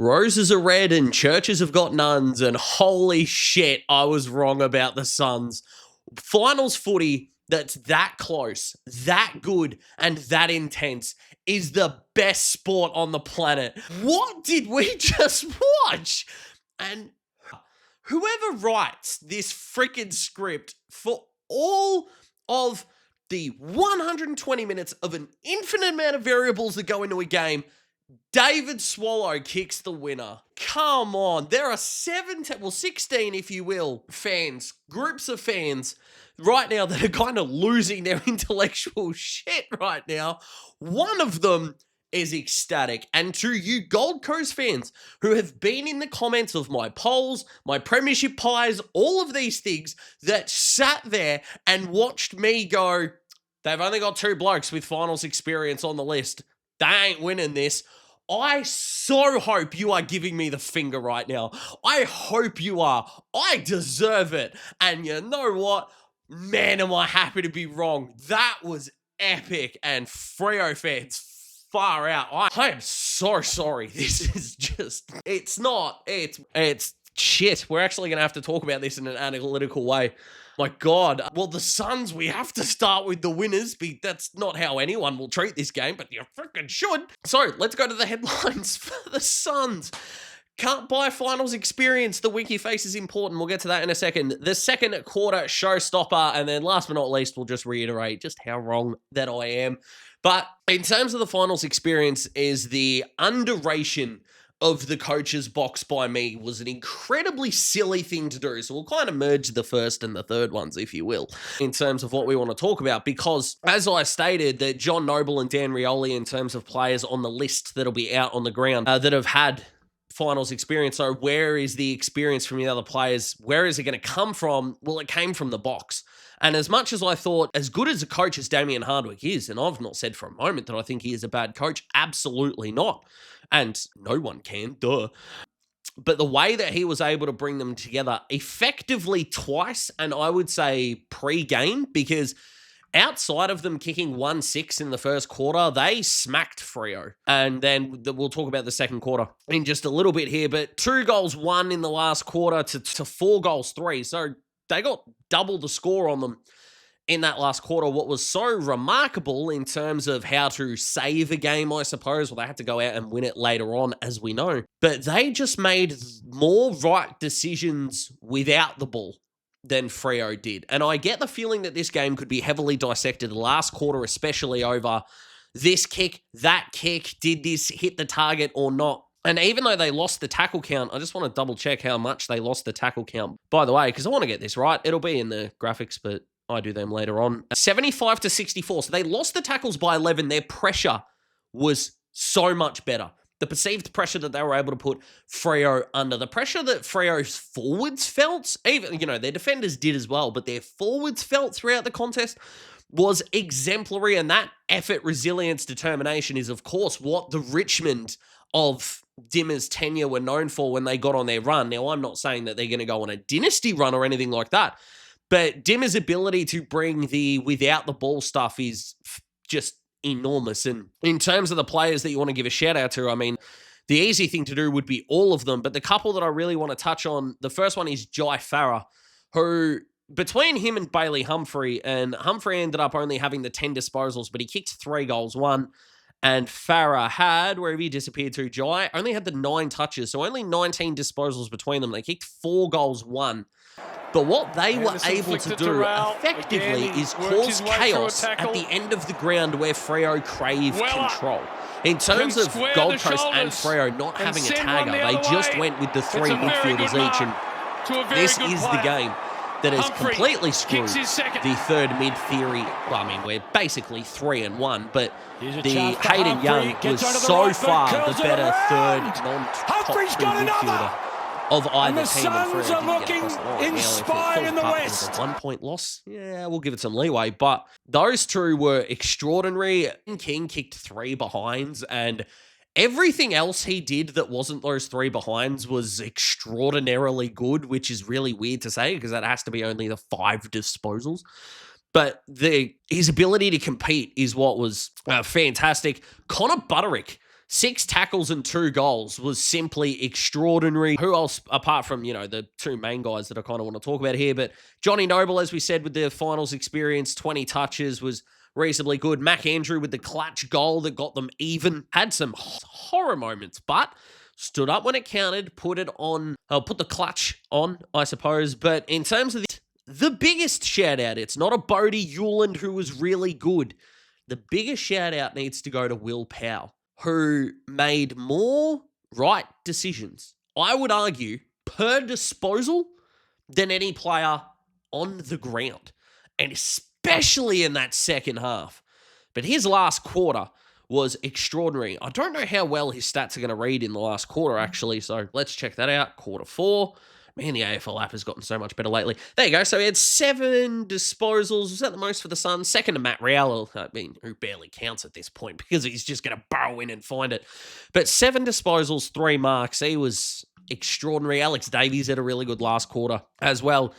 roses are red and churches have got nuns, and holy shit, I was wrong about the Suns. Finals footy that's that close, that good, and that intense is the best sport on the planet. What did we just watch? And whoever writes this freaking script for all of the 120 minutes of an infinite amount of variables that go into a game, David Swallow kicks the winner. Come on. There are 16, if you will, fans, groups of fans right now that are kind of losing their intellectual shit right now. One of them is ecstatic. And to you Gold Coast fans who have been in the comments of my polls, my premiership pies, all of these things that sat there and watched me go, they've only got 2 blokes with finals experience on the list. They ain't winning this. I so hope you are giving me the finger right now. I hope you are. I deserve it. And you know what? Man, am I happy to be wrong. That was epic. And Freo fans, far out. I am so sorry. This is just, it's shit. We're actually going to have to talk about this in an analytical way. My God. Well, the Suns, we have to start with the winners. That's not how anyone will treat this game, but you freaking should. So let's go to the headlines for the Suns. Can't buy finals experience. The winky face is important. We'll get to that in a second. The second quarter showstopper. And then last but not least, we'll just reiterate just how wrong that I am. But in terms of the finals experience is the underration of the coach's box by me was an incredibly silly thing to do. So we'll kind of merge the first and the third ones, if you will, in terms of what we want to talk about. Because as I stated, that John Noble and Dan Rioli, in terms of players on the list that'll be out on the ground that have had finals experience. So where is the experience from the other players? Where is it going to come from? Well, it came from the box. And as much as I thought, as good as a coach as Damien Hardwick is, and I've not said for a moment that I think he is a bad coach, absolutely not. And no one can, duh. But the way that he was able to bring them together effectively twice, and I would say pre-game, because outside of them kicking 1-6 in the first quarter, they smacked Freo. And then we'll talk about the second quarter in just a little bit here, but 2 goals won in the last quarter to 4 goals 3. So they got double the score on them in that last quarter. What was so remarkable in terms of how to save a game, I suppose, well, they had to go out and win it later on, as we know. But they just made more right decisions without the ball than Freo did. And I get the feeling that this game could be heavily dissected the last quarter, especially over this kick, that kick, did this hit the target or not? And even though they lost the tackle count, I just want to double check how much they lost the tackle count. By the way, because I want to get this right, it'll be in the graphics, but I do them later on. 75-64. So they lost the tackles by 11. Their pressure was so much better. The perceived pressure that they were able to put Freo under, the pressure that Freo's forwards felt, even, their defenders did as well, but their forwards felt throughout the contest was exemplary. And that effort, resilience, determination is, of course, what the Richmond of Dimmer's tenure were known for when they got on their run. Now, I'm not saying that they're going to go on a dynasty run or anything like that, but Dimmer's ability to bring the without the ball stuff is just enormous. And in terms of the players that you want to give a shout out to, I mean, the easy thing to do would be all of them, but the couple that I really want to touch on, the first one is Jai Farah, who between him and Bailey Humphrey, and Humphrey ended up only having the 10 disposals, but he kicked 3 goals, 1. And Farah had, wherever he disappeared to, Jai only had the 9 touches, so only 19 disposals between them. They kicked 4 goals, 1. But what they were able to do effectively is cause chaos at the end of the ground where Freo crave control. In terms of Gold Coast and Freo not having a tagger, they just went with the 3 midfielders each, and this is the game that has completely screwed the third mid theory. Well, I mean, we're basically 3-1, but the Hayden Young was so far the better third non-top 2 midfielder of either team. And Freo didn't get across the line. Inspired in the West. A 1-point loss, yeah, we'll give it some leeway, but those 2 were extraordinary. King kicked 3 behinds, and everything else he did that wasn't those 3 behinds was extraordinarily good, which is really weird to say because that has to be only the 5 disposals. But his ability to compete is what was fantastic. Connor Butterick 6 tackles and 2 goals was simply extraordinary. Who else, apart from, the 2 main guys that I kind of want to talk about here, but Johnny Noble, as we said, with the finals experience, 20 touches, was reasonably good. Mac Andrew with the clutch goal that got them even. Had some horror moments, but stood up when it counted, put the clutch on, I suppose. But in terms of the biggest shout out, it's not a Bodie Hewland who was really good. The biggest shout out needs to go to Will Powell, who made more right decisions, I would argue, per disposal than any player on the ground, and especially in that second half. But his last quarter was extraordinary. I don't know how well his stats are going to read in the last quarter, actually, so let's check that out. Quarter 4. Man, the AFL app has gotten so much better lately. There you go. So he had 7 disposals. Was that the most for the Suns? Second to Matt Rowell. I mean, who barely counts at this point because he's just going to burrow in and find it. But 7 disposals, 3 marks. He was extraordinary. Alex Davies had a really good last quarter as well.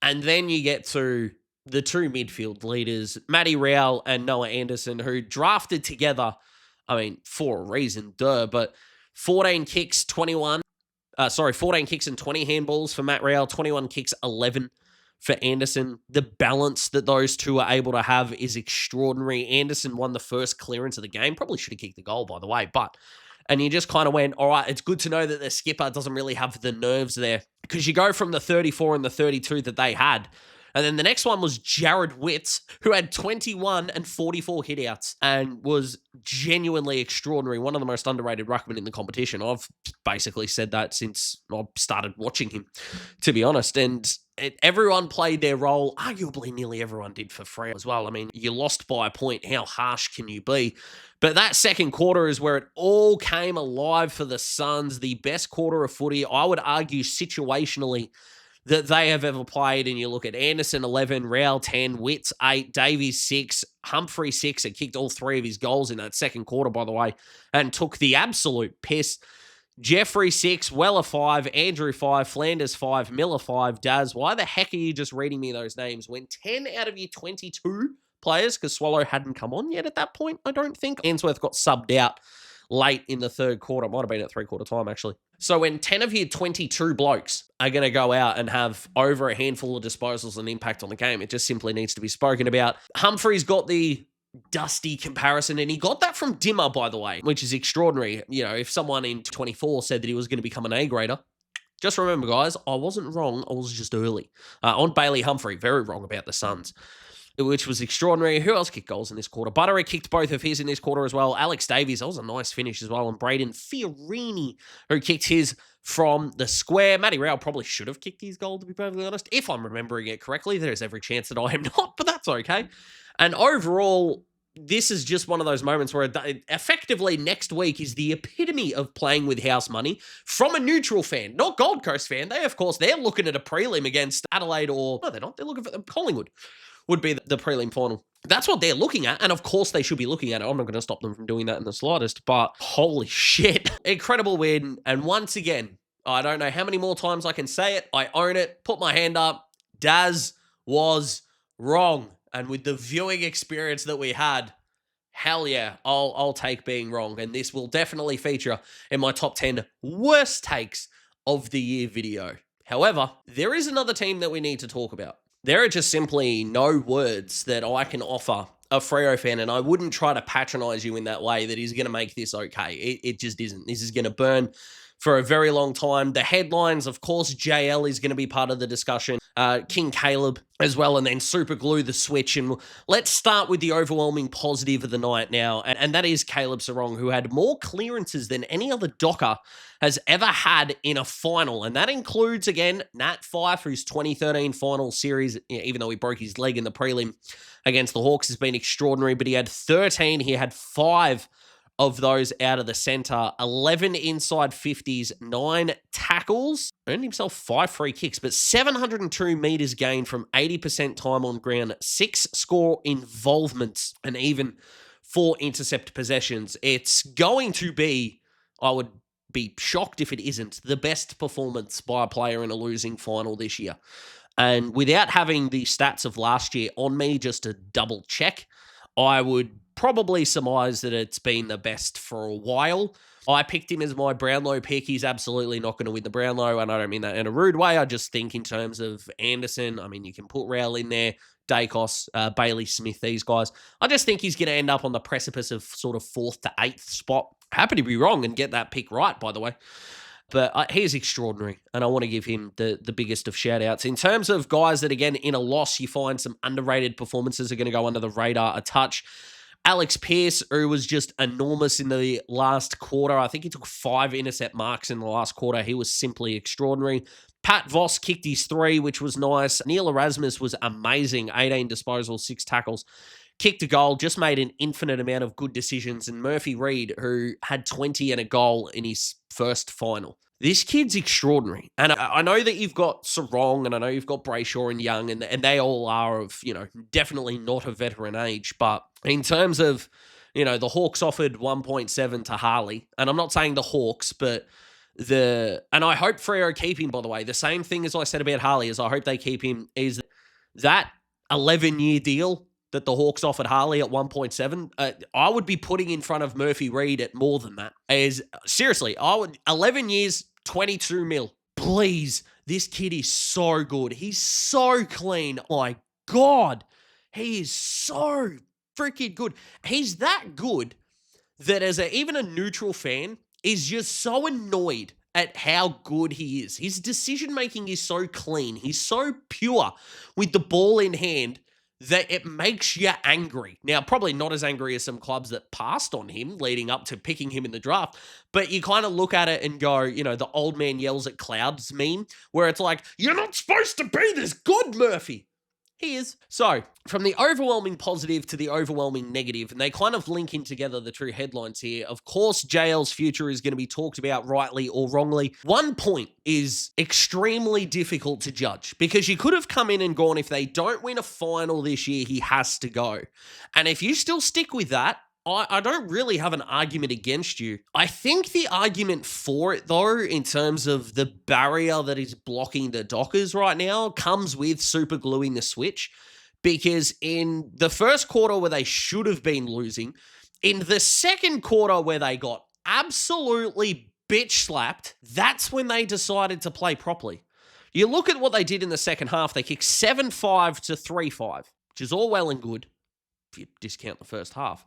And then you get to the 2 midfield leaders, Matty Rowell and Noah Anderson, who drafted together, for a reason, but 14 kicks, 14 kicks and 20 handballs for Matt Rowell, 21 kicks, 11 for Anderson. The balance that those two are able to have is extraordinary. Anderson won the first clearance of the game. Probably should have kicked the goal, by the way, and you just kind of went, all right, it's good to know that the skipper doesn't really have the nerves there, because you go from the 34 and the 32 that they had. And then the next one was Jared Witts, who had 21 and 44 hitouts and was genuinely extraordinary. One of the most underrated ruckmen in the competition. I've basically said that since I started watching him, to be honest. And everyone played their role. Arguably, nearly everyone did for free as well. I mean, you lost by a point. How harsh can you be? But that second quarter is where it all came alive for the Suns. The best quarter of footy, I would argue, situationally, that they have ever played. And you look at Anderson 11, Rowell 10, Witts 8, Davies 6, Humphrey 6, and kicked all 3 of his goals in that second quarter, by the way, and took the absolute piss. Jeffrey 6, Weller 5, Andrew 5, Flanders 5, Miller 5, Daz. Why the heck are you just reading me those names when 10 out of your 22 players, because Swallow hadn't come on yet at that point, I don't think. Ainsworth got subbed out late in the third quarter. Might have been at 3-quarter time, actually. So when 10 of your 22 blokes are going to go out and have over a handful of disposals and impact on the game, it just simply needs to be spoken about. Humphrey's got the dusty comparison, and he got that from Dimmer, by the way, which is extraordinary. If someone in 24 said that he was going to become an A-grader, just remember, guys, I wasn't wrong. I was just early. On Bailey Humphrey, very wrong about the Suns, which was extraordinary. Who else kicked goals in this quarter? Buttery kicked both of his in this quarter as well. Alex Davies, that was a nice finish as well. And Braden Fiorini, who kicked his from the square. Matty Rowell probably should have kicked his goal, to be perfectly honest. If I'm remembering it correctly, there's every chance that I am not, but that's okay. And overall, this is just one of those moments where effectively next week is the epitome of playing with house money from a neutral fan, not Gold Coast fan. They, of course, they're looking at a prelim against Adelaide or... No, they're not. They're looking for Collingwood. Would be the prelim final. That's what they're looking at, and of course they should be looking at it. I'm not going to stop them from doing that in the slightest, but holy shit. Incredible win, and once again, I don't know how many more times I can say it. I own it. Put my hand up. Daz was wrong, and with the viewing experience that we had, hell yeah, I'll take being wrong, and this will definitely feature in my top 10 worst takes of the year video. However, there is another team that we need to talk about. There are just simply no words that I can offer a Freo fan, and I wouldn't try to patronize you in that way that he's going to make this okay. It just isn't. This is going to burn for a very long time. The headlines, of course, JL is going to be part of the discussion. King Caleb as well, and then Super Glue the switch. And let's start with the overwhelming positive of the night now, and that is Caleb Sarong, who had more clearances than any other Docker has ever had in a final. And that includes, again, Nat Fyfe, whose 2013 final series, even though he broke his leg in the prelim against the Hawks, has been extraordinary. But he had 13. He had 5 of those out of the center, 11 inside 50s, 9 tackles, earned himself 5 free kicks, but 702 meters gained from 80% time on ground, 6 score involvements, and even 4 intercept possessions. It's going to be, I would be shocked if it isn't, the best performance by a player in a losing final this year. And without having the stats of last year on me just to double check, I would probably surmise that it's been the best for a while. I picked him as my Brownlow pick. He's absolutely not going to win the Brownlow, and I don't mean that in a rude way. I just think in terms of Anderson, I mean, you can put Rowell in there, Dacos, Bailey Smith, these guys. I just think he's going to end up on the precipice of sort of 4th to 8th spot. Happy to be wrong and get that pick right, by the way. But he is extraordinary, and I want to give him the biggest of shout-outs. In terms of guys that, again, in a loss, you find some underrated performances are going to go under the radar a touch. Alex Pearce, who was just enormous in the last quarter. I think he took 5 intercept marks in the last quarter. He was simply extraordinary. Pat Voss kicked his 3, which was nice. Neil Erasmus was amazing. 18 disposals, 6 tackles. Kicked a goal, just made an infinite amount of good decisions. And Murphy Reid, who had 20 and a goal in his first final. This kid's extraordinary. And I know that you've got Sarong, and I know you've got Brayshaw and Young, and they all are of, definitely not a veteran age. But in terms of, the Hawks offered 1.7 to Harley. And I'm not saying the Hawks, but and I hope Freo keep him, by the way. The same thing as I said about Harley is I hope they keep him, is that 11-year deal that the Hawks offered Harley at 1.7, I would be putting in front of Murphy Reid at more than that. Seriously, 11 years, 22 mil. Please, this kid is so good. He's so clean. Oh my God, he is so freaking good. He's that good that as even a neutral fan is just so annoyed at how good he is. His decision-making is so clean. He's so pure with the ball in hand that it makes you angry. Now, probably not as angry as some clubs that passed on him leading up to picking him in the draft, but you kind of look at it and go, the old man yells at clouds meme, where it's like, you're not supposed to be this good, Murphy. He is. So, from the overwhelming positive to the overwhelming negative, and they kind of link in together the true headlines here. Of course, JL's future is going to be talked about rightly or wrongly. One point is extremely difficult to judge, because you could have come in and gone, if they don't win a final this year, he has to go. And if you still stick with that, I don't really have an argument against you. I think the argument for it, though, in terms of the barrier that is blocking the Dockers right now, comes with super gluing the switch. Because in the first quarter where they should have been losing, in the second quarter where they got absolutely bitch slapped, that's when they decided to play properly. You look at what they did in the second half, they kicked 7-5 to 3-5, which is all well and good if you discount the first half.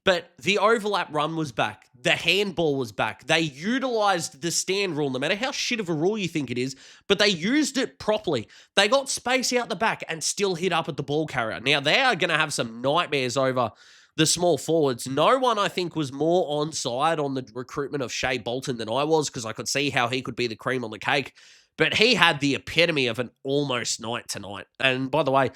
But the overlap run was back. The handball was back. They utilized the stand rule, no matter how shit of a rule you think it is, but they used it properly. They got space out the back and still hit up at the ball carrier. Now, they are going to have some nightmares over the small forwards. No one, I think, was more onside on the recruitment of Shea Bolton than I was, because I could see how he could be the cream on the cake. But he had the epitome of an almost night tonight. And by the way,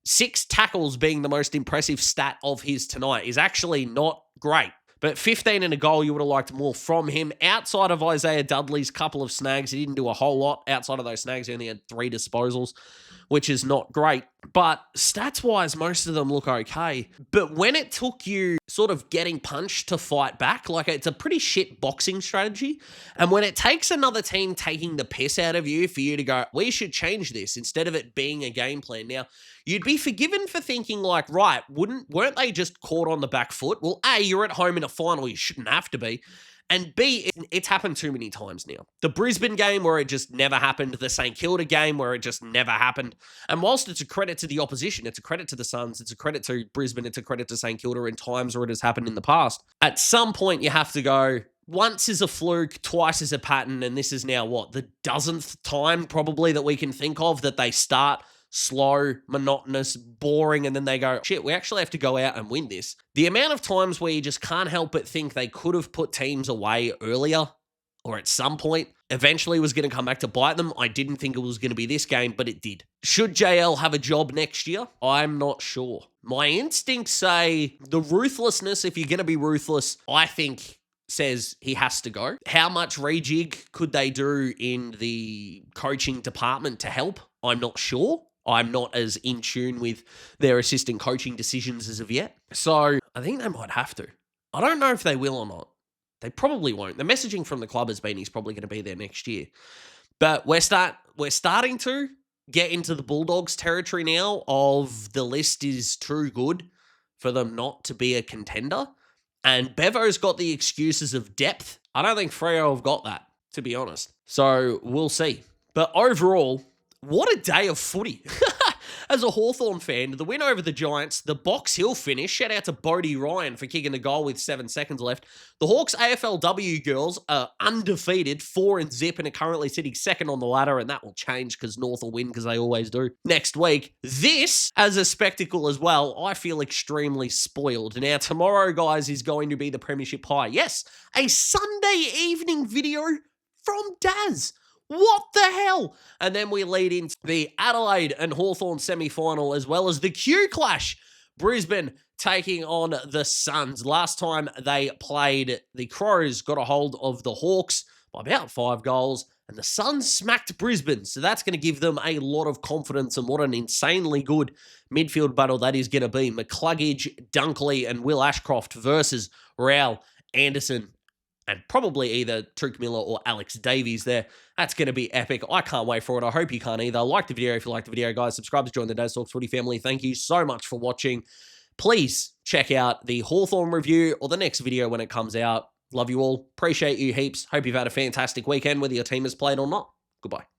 6 tackles being the most impressive stat of his tonight is actually not great. But 15 and a goal, you would have liked more from him. Outside of Isaiah Dudley's couple of snags, he didn't do a whole lot. Outside of those snags, he only had 3 disposals, which is not great. But stats-wise, most of them look okay. But when it took you sort of getting punched to fight back, like, it's a pretty shit boxing strategy. And when it takes another team taking the piss out of you for you to go, we should change this, instead of it being a game plan. Now, you'd be forgiven for thinking like, right, weren't they just caught on the back foot? Well, A, you're at home in a final, you shouldn't have to be. And B, it's happened too many times now. The Brisbane game where it just never happened. The St Kilda game where it just never happened. And whilst it's a credit to the opposition, it's a credit to the Suns, it's a credit to Brisbane, it's a credit to St Kilda in times where it has happened in the past. At some point, you have to go, once is a fluke, twice is a pattern, and this is now what? The 10th time probably that we can think of that they start slow, monotonous, boring, and then they go, shit, we actually have to go out and win this. The amount of times where you just can't help but think they could have put teams away earlier or at some point eventually was going to come back to bite them. I didn't think it was going to be this game, but it did. Should JL have a job next year? I'm not sure. My instincts say the ruthlessness, if you're going to be ruthless, I think says he has to go. How much rejig could they do in the coaching department to help? I'm not sure. I'm not as in tune with their assistant coaching decisions as of yet. So I think they might have to. I don't know if they will or not. They probably won't. The messaging from the club has been he's probably going to be there next year. But we're starting to get into the Bulldogs territory now of the list is too good for them not to be a contender. And Bevo's got the excuses of depth. I don't think Freo have got that, to be honest. So we'll see. But overall, what a day of footy. As a Hawthorn fan, the win over the Giants, the Box Hill finish, shout out to Bodie Ryan for kicking the goal with 7 seconds left. The Hawks AFLW girls are undefeated, 4-0, and are currently sitting second on the ladder, and that will change because North will win because they always do next week. This, as a spectacle as well, I feel extremely spoiled. Now, tomorrow, guys, is going to be the Premiership High. Yes, a Sunday evening video from Daz. What the hell? And then we lead into the Adelaide and Hawthorn semi-final, as well as the Q Clash. Brisbane taking on the Suns. Last time they played, the Crows got a hold of the Hawks by about 5 goals, and the Suns smacked Brisbane. So that's going to give them a lot of confidence, and what an insanely good midfield battle that is going to be. McCluggage, Dunkley, and Will Ashcroft versus Rowell, Anderson, and probably either Truke Miller or Alex Davies there. That's going to be epic. I can't wait for it. I hope you can't either. Like the video if you like the video, guys. Subscribe to join the Daz Talks Footy family. Thank you so much for watching. Please check out the Hawthorn review or the next video when it comes out. Love you all. Appreciate you heaps. Hope you've had a fantastic weekend, whether your team has played or not. Goodbye.